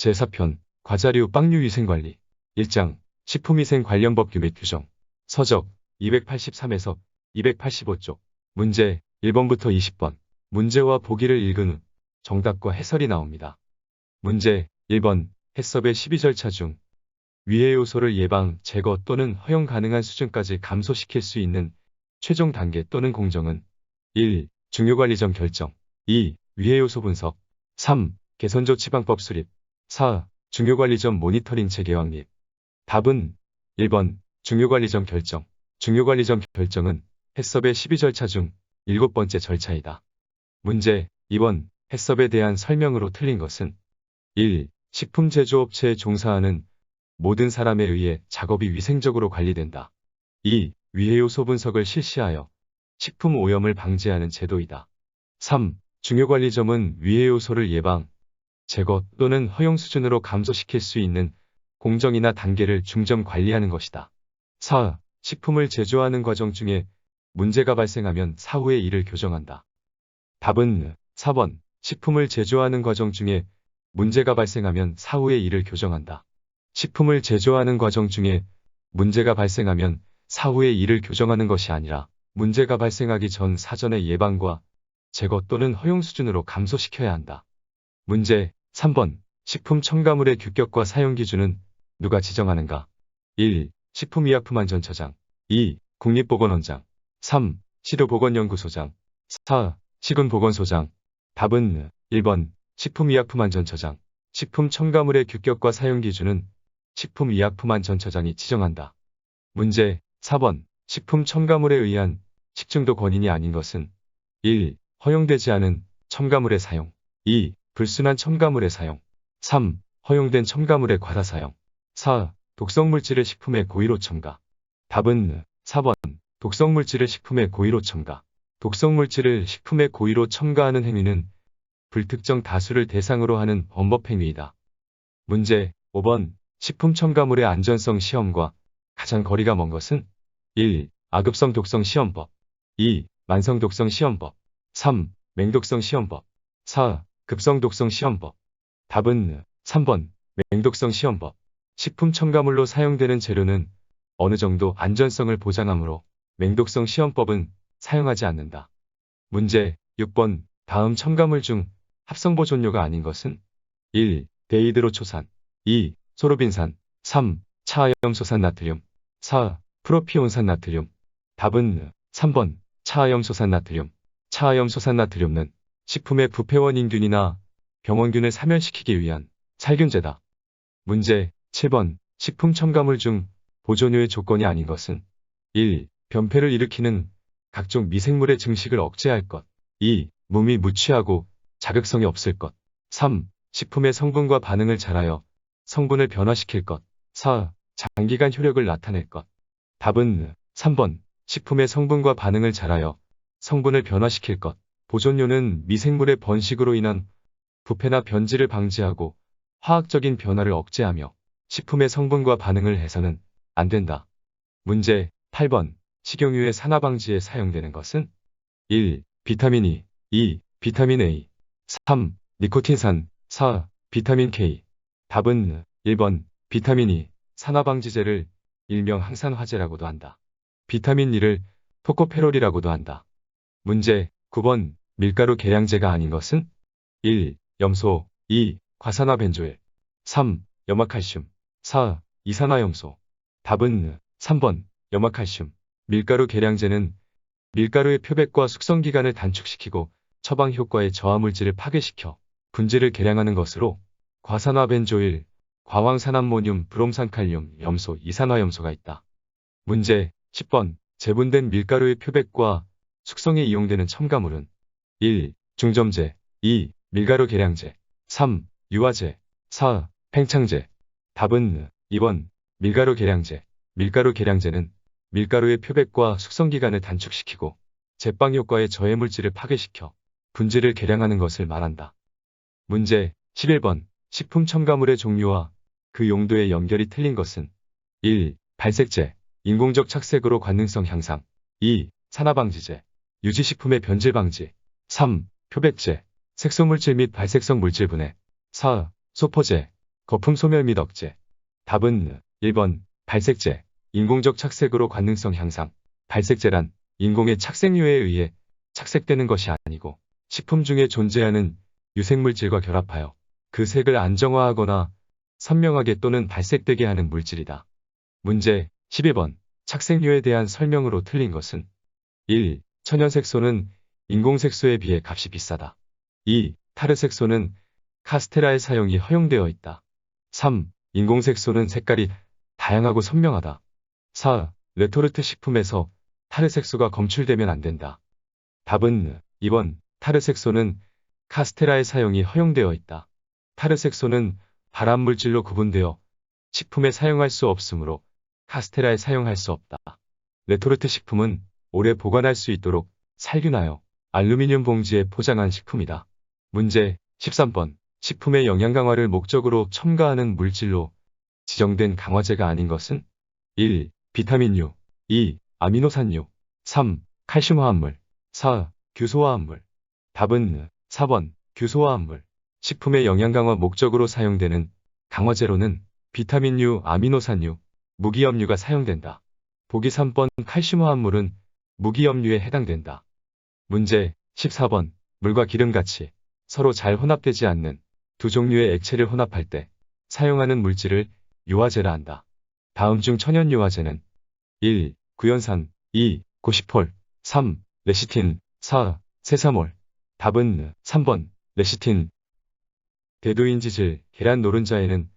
제4편 과자류 빵류 위생관리 1장 식품위생관련법규 및 규정 서적 283에서 285쪽 문제 1번부터 20번 문제와 보기를 읽은 후 정답과 해설이 나옵니다. 문제 1번 해썹의 12절차 중 위의 요소를 예방, 제거 또는 허용 가능한 수준까지 감소시킬 수 있는 최종 단계 또는 공정은 1. 중요관리점 결정 2. 위의 요소 분석 3. 개선조치방법 수립 4. 중요관리점 모니터링 체계 확립 답은 1번 중요관리점 결정 중요관리점 결정은 해썹의 12절차 중 7번째 절차이다. 문제 2번 해썹에 대한 설명으로 틀린 것은 1. 식품 제조업체에 종사하는 모든 사람에 의해 작업이 위생적으로 관리된다. 2. 위의 요소 분석을 실시하여 식품 오염을 방지하는 제도이다. 3. 중요관리점은 위의 요소를 예방, 제거 또는 허용 수준으로 감소시킬 수 있는 공정이나 단계를 중점 관리하는 것이다. 4. 식품을 제조하는 과정 중에 문제가 발생하면 사후에 이를 교정한다. 답은 4번 식품을 제조하는 과정 중에 문제가 발생하면 사후에 이를 교정한다. 식품을 제조하는 과정 중에 문제가 발생하면 사후에 이를 교정하는 것이 아니라 문제가 발생하기 전 사전에 예방과 제거 또는 허용 수준으로 감소시켜야 한다. 문제 3번 식품 첨가물의 규격과 사용 기준은 누가 지정하는가? 1. 식품의약품안전처장 2. 국립보건원장 3. 시도보건연구소장 4. 시군보건소장 답은 1번 식품의약품안전처장 식품 첨가물의 규격과 사용 기준은 식품의약품안전처장이 지정한다. 문제 4번 식품 첨가물에 의한 식중독 원인이 아닌 것은 1. 허용되지 않은 첨가물의 사용 2. 불순한 첨가물의 사용 3. 허용된 첨가물의 과다 사용 4. 독성물질을 식품에 고의로 첨가 답은 4번 독성물질을 식품에 고의로 첨가 독성물질을 식품에 고의로 첨가하는 행위는 불특정 다수를 대상으로 하는 범법행위이다. 문제 5번 식품 첨가물의 안전성 시험과 가장 거리가 먼 것은 1. 아급성 독성 시험법 2. 만성 독성 시험법 3. 맹독성 시험법 4. 급성 독성 시험법 답은 3번 맹독성 시험법 식품 첨가물로 사용되는 재료는 어느 정도 안전성을 보장하므로 맹독성 시험법은 사용하지 않는다. 문제 6번 다음 첨가물 중 합성보존료가 아닌 것은 1. 데이드로초산 2. 소르빈산 3. 차하염소산 나트륨 4. 프로피온산 나트륨 답은 3번 차하염소산 나트륨 차하염소산 나트륨은 식품의 부패원인균이나 병원균을 사멸시키기 위한 살균제다. 문제 7번 식품 첨가물 중 보존료의 조건이 아닌 것은 1. 변폐를 일으키는 각종 미생물의 증식을 억제할 것 2. 몸이 무취하고 자극성이 없을 것 3. 식품의 성분과 반응을 잘하여 성분을 변화시킬 것 4. 장기간 효력을 나타낼 것 답은 3번 식품의 성분과 반응을 잘하여 성분을 변화시킬 것 보존료는 미생물의 번식으로 인한 부패나 변질을 방지하고 화학적인 변화를 억제하며 식품의 성분과 반응을 해서는 안 된다. 문제 8번 식용유의 산화 방지에 사용되는 것은 1. 비타민 E 2. 비타민 A 3. 니코틴산 4. 비타민 K 답은 1번 비타민 E 산화 방지제를 일명 항산화제라고도 한다. 비타민 E를 토코페롤이라고도 한다. 문제 9번 밀가루 계량제가 아닌 것은 1. 염소 2. 과산화벤조일 3. 염화칼슘 4. 이산화염소 답은 3번 염화칼슘 밀가루 계량제는 밀가루의 표백과 숙성기간을 단축시키고 처방 효과의 저하물질을 파괴시켜 분질을 계량하는 것으로 과산화벤조일, 과황산암모늄, 브롬산칼륨, 염소, 이산화염소가 있다. 문제 10번 재분된 밀가루의 표백과 숙성에 이용되는 첨가물은 1. 중점제 2. 밀가루 계량제 3. 유화제 4. 팽창제 답은 2번 밀가루 계량제 밀가루 계량제는 밀가루의 표백과 숙성기간을 단축시키고 제빵 효과의 저해물질을 파괴시켜 분질을 계량하는 것을 말한다. 문제 11번 식품 첨가물의 종류와 그 용도의 연결이 틀린 것은 1. 발색제 인공적 착색으로 관능성 향상 2. 산화방지제 유지식품의 변질 방지 3. 표백제 색소물질 및 발색성 물질 분해 4. 소포제 거품 소멸 및 억제. 답은 1번 발색제. 인공적 착색으로 관능성 향상. 발색제란 인공의 착색료에 의해 착색되는 것이 아니고 식품 중에 존재하는 유색물질과 결합하여 그 색을 안정화하거나 선명하게 또는 발색되게 하는 물질이다. 문제 11번. 착색료에 대한 설명으로 틀린 것은 1. 천연색소는 인공색소에 비해 값이 비싸다. 2. 타르색소는 카스테라의 사용이 허용되어 있다. 3. 인공색소는 색깔이 다양하고 선명하다. 4. 레토르트 식품에서 타르색소가 검출되면 안 된다. 답은 2번. 타르색소는 카스테라의 사용이 허용되어 있다. 타르색소는 발암물질로 구분되어 식품에 사용할 수 없으므로 카스테라에 사용할 수 없다. 레토르트 식품은 오래 보관할 수 있도록 살균하여 알루미늄 봉지에 포장한 식품이다. 문제 13번. 식품의 영양 강화를 목적으로 첨가하는 물질로 지정된 강화제가 아닌 것은 1. 비타민류 2. 아미노산류 3. 칼슘 화합물 4. 규소 화합물. 답은 4번. 규소 화합물. 식품의 영양 강화 목적으로 사용되는 강화제로는 비타민류, 아미노산류, 무기염류가 사용된다. 보기 3번. 칼슘 화합물은 무기염류에 해당된다. 문제 14번. 물과 기름같이 서로 잘 혼합되지 않는 두 종류의 액체를 혼합할 때 사용하는 물질을 유화제라 한다. 다음 중 천연 유화제는 1. 구연산 2. 고시폴 3. 레시틴 4. 세사몰. 답은 3번. 레시틴. 대두인지질, 계란 노른자에는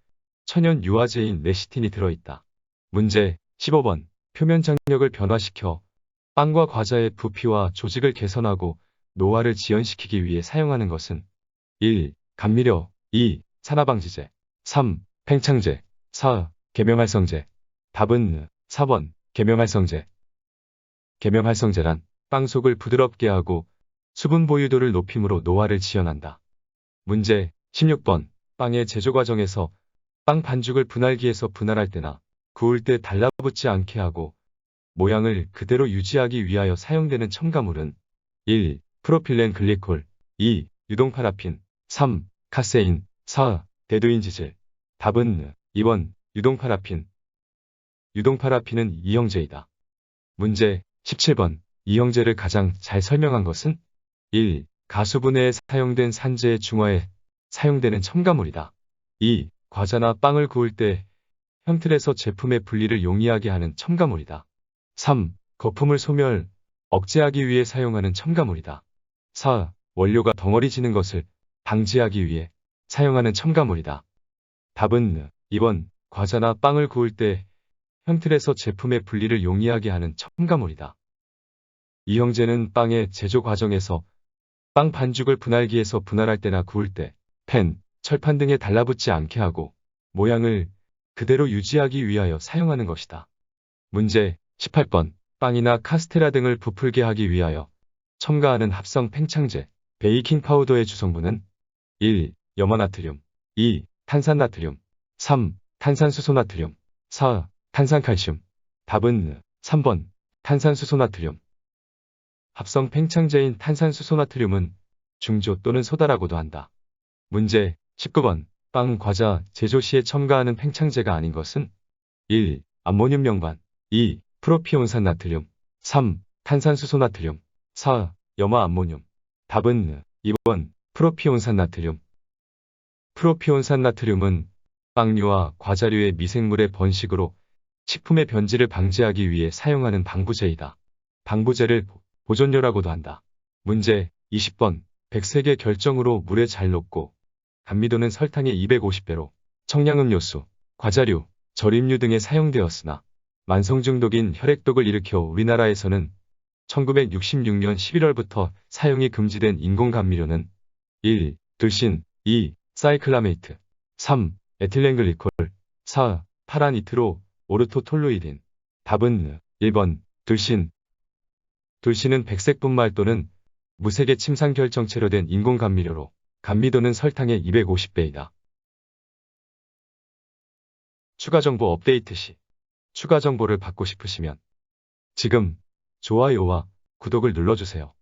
천연 유화제인 레시틴이 들어있다. 문제 15번. 표면 장력을 변화시켜 빵과 과자의 부피와 조직을 개선하고 노화를 지연시키기 위해 사용하는 것은 1. 감미료 2. 산화방지제 3. 팽창제 4. 계면활성제. 답은 4번. 계면활성제. 계면활성제란 빵 속을 부드럽게 하고 수분 보유도를 높임으로 노화를 지연한다. 문제 16번. 빵의 제조 과정에서 빵 반죽을 분할기에서 분할할 때나 구울 때 달라붙지 않게 하고 모양을 그대로 유지하기 위하여 사용되는 첨가물은 1. 프로필렌 글리콜 2. 유동파라핀 3. 카세인 4. 대두인지질. 답은 2번. 유동파라핀. 유동파라핀은 이형제이다. 문제 17번. 이형제를 가장 잘 설명한 것은 1. 가수분해에 사용된 산재의 중화에 사용되는 첨가물이다. 2. 과자나 빵을 구울 때 형틀에서 제품의 분리를 용이하게 하는 첨가물이다. 3. 거품을 소멸, 억제하기 위해 사용하는 첨가물이다. 4. 원료가 덩어리지는 것을 방지하기 위해 사용하는 첨가물이다. 답은 2번. 과자나 빵을 구울 때 형틀에서 제품의 분리를 용이하게 하는 첨가물이다. 이 형제는 빵의 제조 과정에서 빵 반죽을 분할기에서 분할할 때나 구울 때 펜, 철판 등에 달라붙지 않게 하고 모양을 그대로 유지하기 위하여 사용하는 것이다. 문제 18번. 빵이나 카스테라 등을 부풀게 하기 위하여 첨가하는 합성 팽창제, 베이킹 파우더의 주성분은 1. 염화나트륨 2. 탄산나트륨 3. 탄산수소나트륨 4. 탄산칼슘. 답은 3번. 탄산수소나트륨. 합성 팽창제인 탄산수소나트륨은 중조 또는 소다라고도 한다. 문제 19번. 빵, 과자 제조 시에 첨가하는 팽창제가 아닌 것은 1. 암모늄 명반 2. 프로피온산 나트륨 3. 탄산수소나트륨 4. 염화암모늄. 답은 2번. 프로피온산 나트륨. 프로피온산 나트륨은 빵류와 과자류의 미생물의 번식으로 식품의 변질을 방지하기 위해 사용하는 방부제이다. 방부제를 보존료라고도 한다. 문제 20번. 백색의 결정으로 물에 잘 녹고 감미도는 설탕의 250배로 청량음료수, 과자류, 절임류 등에 사용되었으나 만성중독인 혈액독을 일으켜 우리나라에서는 1966년 11월부터 사용이 금지된 인공감미료는 1. 들신 2. 사이클라메이트 3. 에틸렌글리콜 4. 파라니트로 오르토톨루이딘. 답은 1번. 들신. 들신은 백색 분말 또는 무색의 침상 결정체로 된 인공감미료로 감미도는 설탕의 250배이다. 추가 정보 업데이트 시 추가 정보를 받고 싶으시면 지금 좋아요와 구독을 눌러주세요.